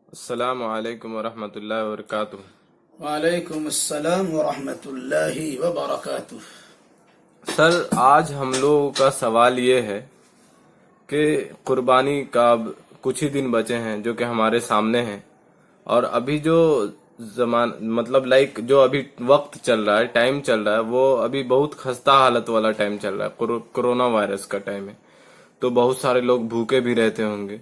السلام علیکم ورحمۃ اللہ وبرکاتہ۔ وعلیکم السلام ورحمۃ اللہ وبرکاتہ۔ سر، آج ہم لوگوں کا سوال یہ ہے کہ قربانی کا اب کچھ ہی دن بچے ہیں جو کہ ہمارے سامنے ہیں، اور ابھی جو جو ابھی وقت چل رہا ہے، ٹائم چل رہا ہے، وہ ابھی بہت خستہ حالت والا ٹائم چل رہا ہے، کرونا وائرس کا ٹائم ہے، تو بہت سارے لوگ بھوکے بھی رہتے ہوں گے۔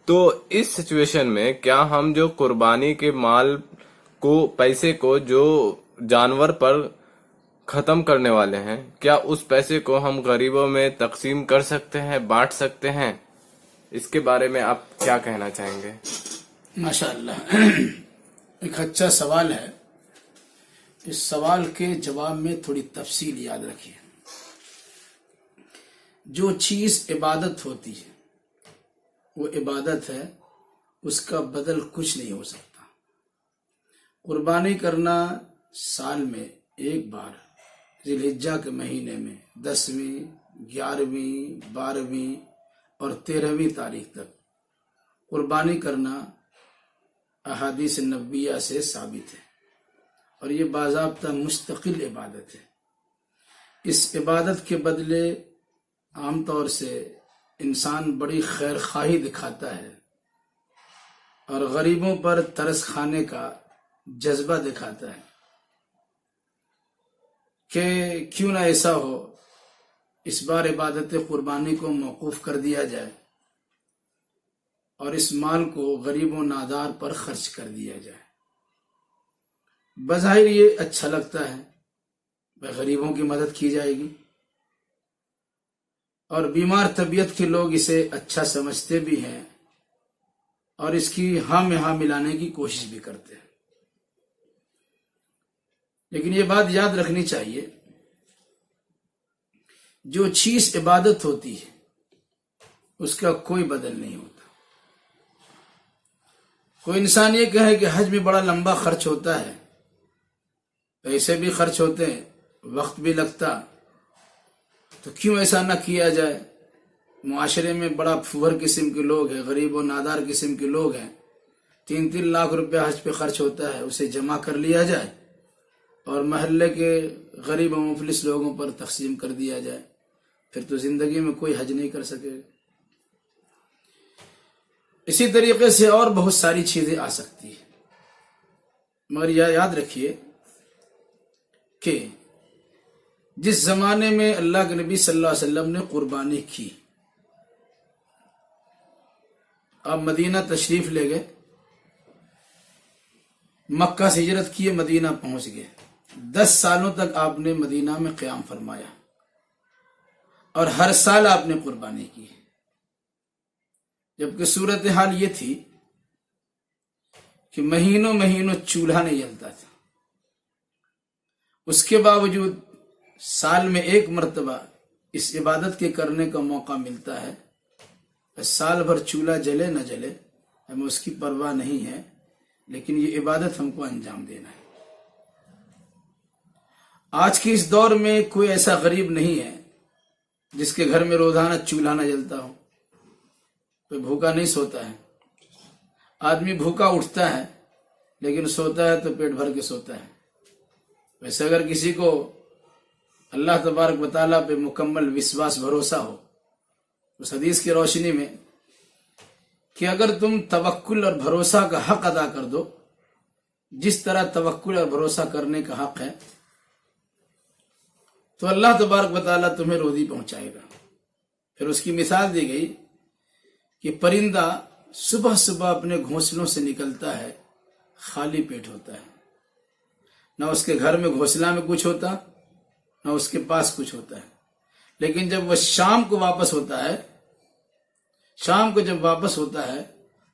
تو اس سچویشن میں کیا ہم جو قربانی کے مال کو، پیسے کو جو جانور پر ختم کرنے والے ہیں، کیا اس پیسے کو ہم غریبوں میں تقسیم کر سکتے ہیں، بانٹ سکتے ہیں؟ اس کے بارے میں آپ کیا کہنا چاہیں گے؟ ماشاءاللہ، ایک اچھا سوال ہے۔ اس سوال کے جواب میں تھوڑی تفصیل یاد رکھیے۔ جو چیز عبادت ہوتی ہے وہ عبادت ہے، اس کا بدل کچھ نہیں ہو سکتا۔ قربانی کرنا سال میں ایک بار، ذی الحجہ کے مہینے میں 10ویں، 11ویں، 12ویں اور 13ویں تاریخ تک قربانی کرنا احادیث نبویہ سے ثابت ہے، اور یہ باضابطہ مستقل عبادت ہے۔ اس عبادت کے بدلے عام طور سے انسان بڑی خیر خواہی دکھاتا ہے اور غریبوں پر ترس کھانے کا جذبہ دکھاتا ہے کہ کیوں نہ ایسا ہو، اس بار عبادت قربانی کو موقوف کر دیا جائے اور اس مال کو غریب و نادار پر خرچ کر دیا جائے۔ بظاہر یہ اچھا لگتا ہے، غریبوں کی مدد کی جائے گی، اور بیمار طبیعت کے لوگ اسے اچھا سمجھتے بھی ہیں اور اس کی ہاں میں ہاں ملانے کی کوشش بھی کرتے ہیں۔ لیکن یہ بات یاد رکھنی چاہیے، جو چیز عبادت ہوتی ہے اس کا کوئی بدل نہیں ہوتا۔ کوئی انسان یہ کہے کہ حج میں بڑا لمبا خرچ ہوتا ہے، پیسے بھی خرچ ہوتے ہیں، وقت بھی لگتا، تو کیوں ایسا نہ کیا جائے؟ معاشرے میں بڑا پھور قسم کے لوگ ہیں، غریب و نادار قسم کے لوگ ہیں، 3 لاکھ روپے حج پہ خرچ ہوتا ہے، اسے جمع کر لیا جائے اور محلے کے غریب و مفلس لوگوں پر تقسیم کر دیا جائے، پھر تو زندگی میں کوئی حج نہیں کر سکے گا۔ اسی طریقے سے اور بہت ساری چیزیں آ سکتی ہیں، مگر یہ یاد رکھیے کہ جس زمانے میں اللہ کے نبی صلی اللہ علیہ وسلم نے قربانی کی، آپ مدینہ تشریف لے گئے، مکہ سے ہجرت کیے، مدینہ پہنچ گئے، 10 سالوں تک آپ نے مدینہ میں قیام فرمایا اور ہر سال آپ نے قربانی کی، جبکہ صورتحال یہ تھی کہ مہینوں مہینوں چولہا نہیں جلتا تھا۔ اس کے باوجود سال میں ایک مرتبہ اس عبادت کے کرنے کا موقع ملتا ہے، سال بھر چولہا جلے نہ جلے ہمیں اس کی پرواہ نہیں ہے، لیکن یہ عبادت ہم کو انجام دینا ہے۔ آج کے اس دور میں کوئی ایسا غریب نہیں ہے جس کے گھر میں روزانہ چولہا نہ جلتا ہو، کوئی بھوکا نہیں سوتا ہے۔ آدمی بھوکا اٹھتا ہے لیکن سوتا ہے تو پیٹ بھر کے سوتا ہے۔ ویسے اگر کسی کو اللہ تبارک و تعالیٰ پہ مکمل وشواس بھروسہ ہو، اس حدیث کی روشنی میں کہ اگر تم توکل اور بھروسہ کا حق ادا کر دو، جس طرح توکل اور بھروسہ کرنے کا حق ہے، تو اللہ تبارک و تعالیٰ تمہیں روزی پہنچائے گا۔ پھر اس کی مثال دی گئی کہ پرندہ صبح صبح اپنے گھونسلوں سے نکلتا ہے، خالی پیٹ ہوتا ہے، نہ اس کے گھر میں گھونسلہ میں کچھ ہوتا، نہ اس کے پاس کچھ ہوتا ہے، لیکن جب وہ شام کو واپس ہوتا ہے،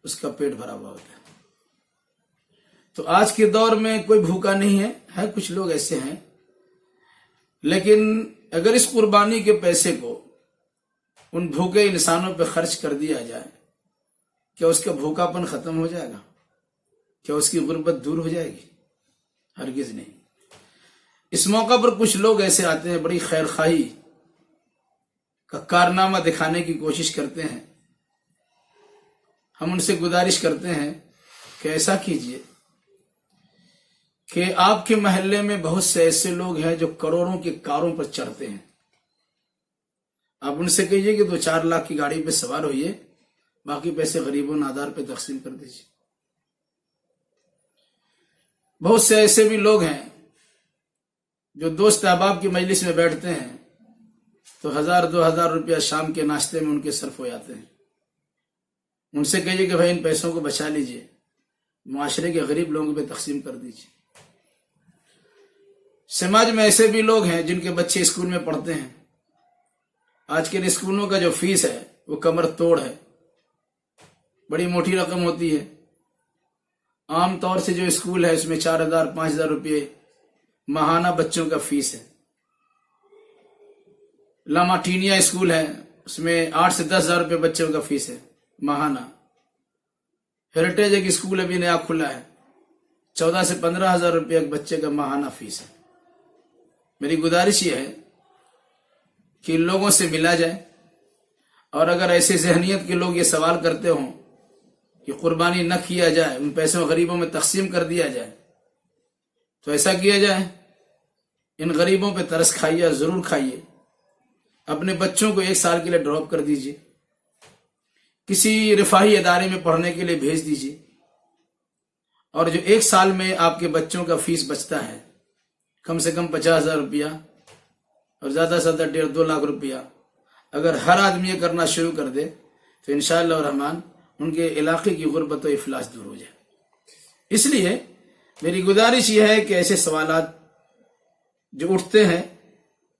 اس کا پیٹ بھرا ہوا ہوتا ہے۔ تو آج کے دور میں کوئی بھوکا نہیں ہے، کچھ لوگ ایسے ہیں، لیکن اگر اس قربانی کے پیسے کو ان بھوکے انسانوں پہ خرچ کر دیا جائے، کیا اس کا بھوکا پن ختم ہو جائے گا؟ کیا اس کی غربت دور ہو جائے گی؟ ہرگز نہیں۔ اس موقع پر کچھ لوگ ایسے آتے ہیں، بڑی خیر خواہی کا کارنامہ دکھانے کی کوشش کرتے ہیں۔ ہم ان سے گزارش کرتے ہیں کہ ایسا کیجئے کہ آپ کے محلے میں بہت سے ایسے لوگ ہیں جو کروڑوں کے کاروں پر چڑھتے ہیں، آپ ان سے کہیے کہ 2-4 لاکھ کی گاڑی پہ سوار ہوئیے، باقی پیسے غریب و نادار پہ تقسیم کر دیجیے۔ بہت سے ایسے بھی لوگ ہیں جو دوست احباب کی مجلس میں بیٹھتے ہیں تو 1000-2000 روپیہ شام کے ناشتے میں ان کے صرف ہو جاتے ہیں، ان سے کہیے کہ بھائی ان پیسوں کو بچا لیجئے، معاشرے کے غریب لوگوں پہ تقسیم کر دیجیے۔ سماج میں ایسے بھی لوگ ہیں جن کے بچے اسکول میں پڑھتے ہیں، آج کے اسکولوں کا جو فیس ہے وہ کمر توڑ ہے، بڑی موٹی رقم ہوتی ہے۔ عام طور سے جو اسکول ہے اس میں 4000-5000 روپے ماہانہ بچوں کا فیس ہے۔ لاماٹینیا اسکول ہے، اس میں 8 سے 10,000 روپے بچوں کا فیس ہے ماہانہ۔ ہیریٹیج ایک اسکول ابھی نیا کھلا ہے، 14 سے 15,000 روپے ایک بچے کا ماہانہ فیس ہے۔ میری گزارش یہ ہے کہ ان لوگوں سے ملا جائے، اور اگر ایسے ذہنیت کے لوگ یہ سوال کرتے ہوں کہ قربانی نہ کیا جائے، ان پیسوں غریبوں میں تقسیم کر دیا جائے، تو ایسا کیا جائے، ان غریبوں پہ ترس کھائیے، ضرور کھائیے، اپنے بچوں کو 1 سال کے لیے ڈراپ کر دیجیے، کسی رفاہی ادارے میں پڑھنے کے لیے بھیج دیجیے، اور جو 1 سال میں آپ کے بچوں کا فیس بچتا ہے کم سے کم 50,000 روپیہ اور زیادہ سے زیادہ 1.5-2 لاکھ روپیہ، اگر ہر آدمی یہ کرنا شروع کر دے تو انشاءاللہ الرحمن ان کے علاقے کی غربت و افلاس دور ہو جائے۔ اس لیے میری گزارش یہ ہے کہ ایسے سوالات جو اٹھتے ہیں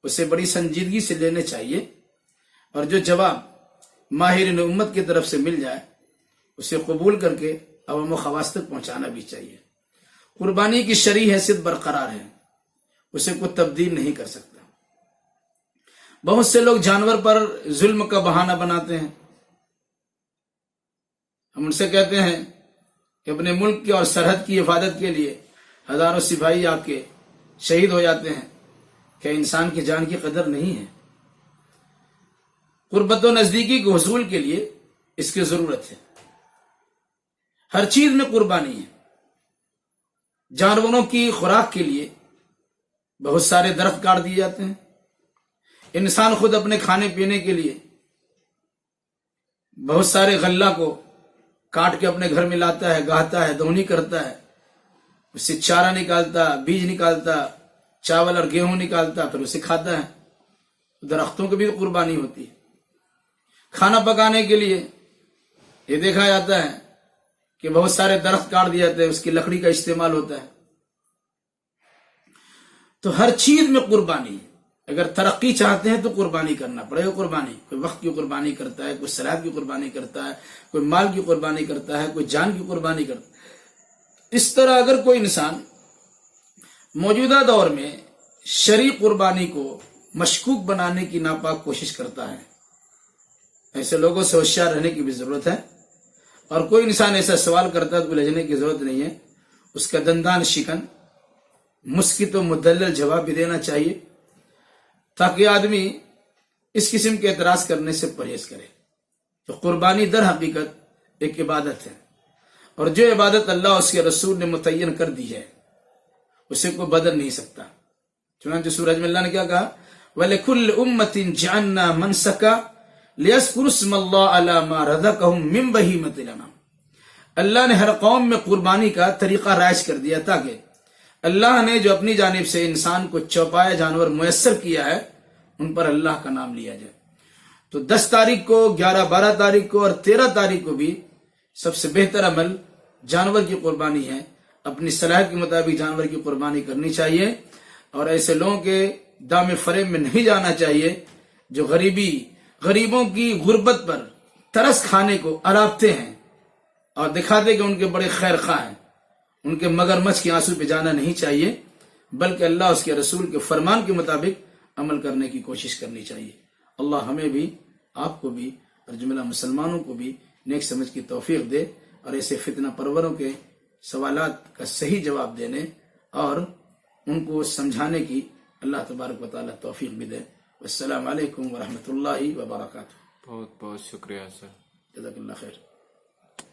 اسے بڑی سنجیدگی سے لینے چاہیے، اور جو جواب ماہرین امت کی طرف سے مل جائے اسے قبول کر کے عوام و خواص تک پہنچانا بھی چاہیے۔ قربانی کی شرعی حیثیت برقرار ہے، اسے کوئی تبدیل نہیں کر سکتا۔ بہت سے لوگ جانور پر ظلم کا بہانہ بناتے ہیں، ہم ان سے کہتے ہیں کہ اپنے ملک کی اور سرحد کی حفاظت کے لیے ہزاروں سپاہی آپ کے شہید ہو جاتے ہیں، کیا انسان کی جان کی قدر نہیں ہے؟ قربت و نزدیکی کے حصول کے لیے اس کی ضرورت ہے، ہر چیز میں قربانی ہے۔ جانوروں کی خوراک کے لیے بہت سارے درخت کاٹ دیے جاتے ہیں، انسان خود اپنے کھانے پینے کے لیے بہت سارے غلہ کو کاٹ کے اپنے گھر میں لاتا ہے، گاہتا ہے، دہنی کرتا ہے، اس سے چارہ نکالتا، بیج نکالتا، چاول اور گیہوں نکالتا، پھر اسے کھاتا ہے۔ درختوں کی بھی قربانی ہوتی ہے۔ کھانا پکانے کے لیے یہ دیکھا جاتا ہے کہ بہت سارے درخت کاٹ دیے جاتے ہیں، اس کی لکڑی کا استعمال ہوتا ہے۔ تو ہر چیز میں قربانی ہے۔ اگر ترقی چاہتے ہیں تو قربانی کرنا پڑے گا۔ قربانی کوئی وقت کی قربانی کرتا ہے، کوئی صلاحیت کی قربانی کرتا ہے، کوئی مال کی قربانی کرتا ہے، کوئی جان کی قربانی کرتا ہے۔ اس طرح اگر کوئی انسان موجودہ دور میں شرعی قربانی کو مشکوک بنانے کی ناپاک کوشش کرتا ہے، ایسے لوگوں سے ہوشیار رہنے کی بھی ضرورت ہے۔ اور کوئی انسان ایسا سوال کرتا ہے تو لجنے کی ضرورت نہیں ہے، اس کا دندان شکن مسکت و مدلل جواب بھی دینا چاہیے، تاکہ آدمی اس قسم کے اعتراض کرنے سے پرہیز کرے۔ تو قربانی در حقیقت ایک عبادت ہے، اور جو عبادت اللہ اور اس کے رسول نے متعین کر دی ہے اسے کوئی بدل نہیں سکتا۔ چنانچہ سورہ میں اللہ نے کیا کہا، وَلِكُلِّ أُمَّةٍ جَعَلْنَا مَنْسَكًا لِيَذْكُرُوا اسْمَ اللَّهِ عَلَى مَا رَزَقَهُم مِّن بَهِيمَةِ الْأَنْعَامِ۔ اللہ نے ہر قوم میں قربانی کا طریقہ رائج کر دیا، تاکہ اللہ نے جو اپنی جانب سے انسان کو چوپایا جانور میسر کیا ہے ان پر اللہ کا نام لیا جائے۔ تو 10 تاریخ کو، 11، 12 تاریخ کو اور 13 تاریخ کو بھی سب سے بہتر عمل جانور کی قربانی ہے۔ اپنی صلاحیت کے مطابق جانور کی قربانی کرنی چاہیے، اور ایسے لوگوں کے دام فریب میں نہیں جانا چاہیے جو غریبوں کی غربت پر ترس کھانے کو اراپتے ہیں اور دکھاتے کہ ان کے بڑے خیر خواہ ہیں۔ ان کے مگرمچھ کے آنسو پہ جانا نہیں چاہیے، بلکہ اللہ اس کے رسول کے فرمان کے مطابق عمل کرنے کی کوشش کرنی چاہیے۔ اللہ ہمیں بھی، آپ کو بھی اور جملہ مسلمانوں کو بھی نیک سمجھ کی توفیق دے، اور ایسے فتنہ پروروں کے سوالات کا صحیح جواب دینے اور ان کو سمجھانے کی اللہ تبارک و تعالی توفیق بھی دے۔ السلام علیکم ورحمۃ اللہ وبرکاتہ۔ بہت بہت شکریہ سر، جزاک اللہ خیر۔